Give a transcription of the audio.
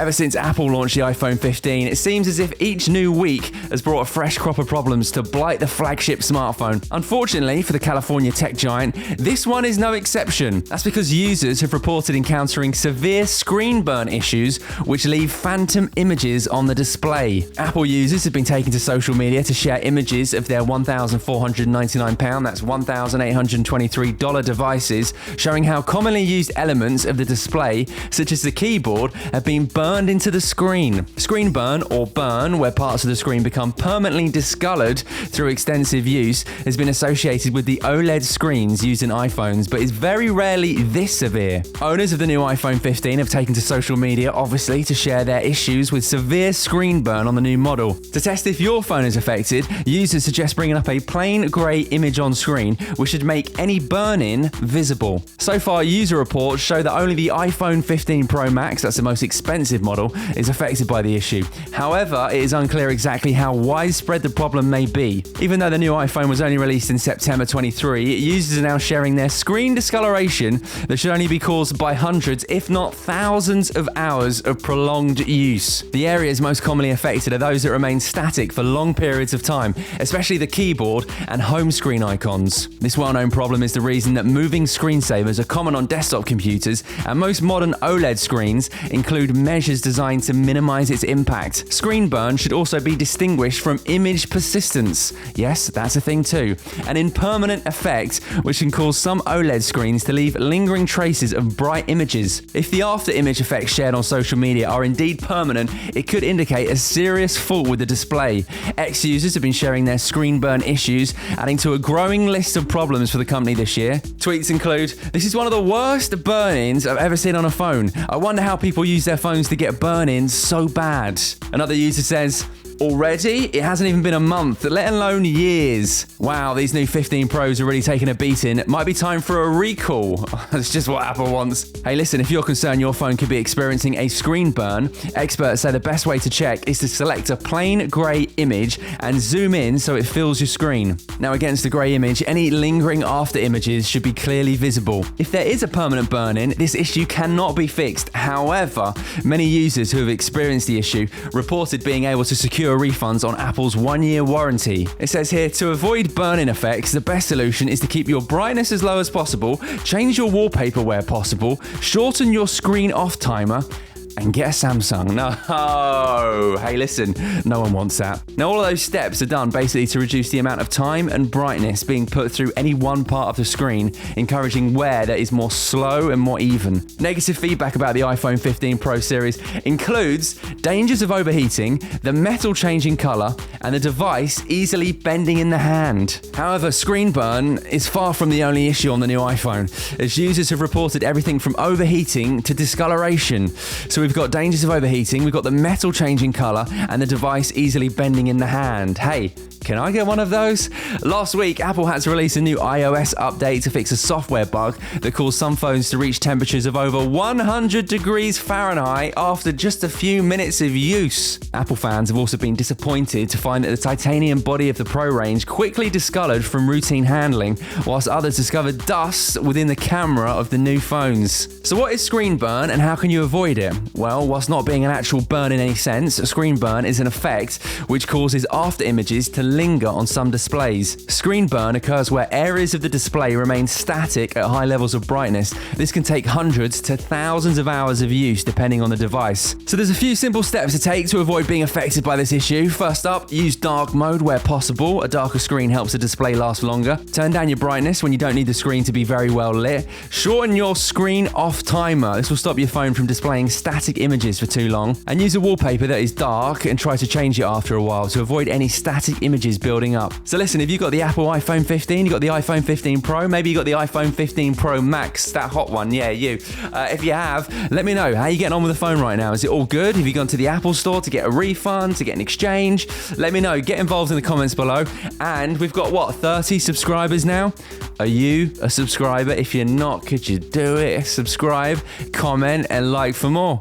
Ever since Apple launched the iPhone 15, it seems as if each new week has brought a fresh crop of problems to blight the flagship smartphone. Unfortunately for the California tech giant, this one is no exception. That's because users have reported encountering severe screen burn issues, which leave phantom images on the display. Apple users have been taking to social media to share images of their £1,499, that's $1,823 devices, showing how commonly used elements of the display, such as the keyboard, have been burned into the screen. Screen burn, or burn, where parts of the screen become permanently discolored through extensive use, has been associated with the OLED screens used in iPhones, but is very rarely this severe. Owners of the new iPhone 15 have taken to social media, obviously, to share their issues with severe screen burn on the new model. To test if your phone is affected, users suggest bringing up a plain grey image on screen, which should make any burn-in visible. So far, user reports show that only the iPhone 15 Pro Max, that's the most expensive model, is affected by the issue. However, it is unclear exactly how widespread the problem may be. Even though the new iPhone was only released in September 23, users are now sharing their screen discoloration that should only be caused by hundreds, if not thousands of hours of prolonged use. The areas most commonly affected are those that remain static for long periods of time, especially the keyboard and home screen icons. This well-known problem is the reason that moving screensavers are common on desktop computers, and most modern OLED screens include measures designed to minimize its impact. Screen burn should also be distinguished from image persistence. Yes, that's a thing too. An impermanent effect which can cause some OLED screens to leave lingering traces of bright images. If the after image effects shared on social media are indeed permanent, it could indicate a serious fault with the display. Ex-users have been sharing their screen burn issues, adding to a growing list of problems for the company this year. Tweets include, "This is one of the worst burn-ins I've ever seen on a phone. I wonder how people use their phones to get burn-ins so bad." Another user says, "Already? It hasn't even been a month, let alone years. Wow, these new 15 Pros are really taking a beating. Might be time for a recall." That's just what Apple wants. Hey, listen, if you're concerned your phone could be experiencing a screen burn, experts say the best way to check is to select a plain grey image and zoom in so it fills your screen. Now, against the grey image, any lingering after images should be clearly visible. If there is a permanent burn-in, this issue cannot be fixed. However, many users who have experienced the issue reported being able to secure refunds on Apple's 1-year warranty. It says here, to avoid burn-in effects, the best solution is to keep your brightness as low as possible, change your wallpaper where possible, shorten your screen off timer, and get a Samsung. No. Hey, listen, no one wants that. Now, all of those steps are done basically to reduce the amount of time and brightness being put through any one part of the screen, encouraging wear that is more slow and more even. Negative feedback about the iPhone 15 Pro series includes dangers of overheating, the metal changing color, and the device easily bending in the hand. However, screen burn is far from the only issue on the new iPhone, as users have reported everything from overheating to discoloration. So we've got dangers of overheating, we've got the metal changing color, and the device easily bending in the hand. Hey, can I get one of those? Last week, Apple had to release a new iOS update to fix a software bug that caused some phones to reach temperatures of over 100 degrees Fahrenheit after just a few minutes of use. Apple fans have also been disappointed to find that the titanium body of the Pro range quickly discolored from routine handling, whilst others discovered dust within the camera of the new phones. So what is screen burn and how can you avoid it? Well, whilst not being an actual burn in any sense, screen burn is an effect which causes after images to linger on some displays. Screen burn occurs where areas of the display remain static at high levels of brightness. This can take hundreds to thousands of hours of use depending on the device. So there's a few simple steps to take to avoid being affected by this issue. First up, use dark mode where possible. A darker screen helps the display last longer. Turn down your brightness when you don't need the screen to be very well lit. Shorten your screen off timer. This will stop your phone from displaying static images for too long. And use a wallpaper that is dark and try to change it after a while to avoid any static images building up. So listen, if you've got the Apple iPhone 15, you've got the iPhone 15 Pro, maybe you got the iPhone 15 Pro Max, that hot one, yeah, you. If you have, let me know. How are you getting on with the phone right now? Is it all good? Have you gone to the Apple store to get a refund, to get an exchange? Let me know. Get involved in the comments below. And we've got, 30 subscribers now? Are you a subscriber? If you're not, could you do it? Subscribe, comment, and like for more.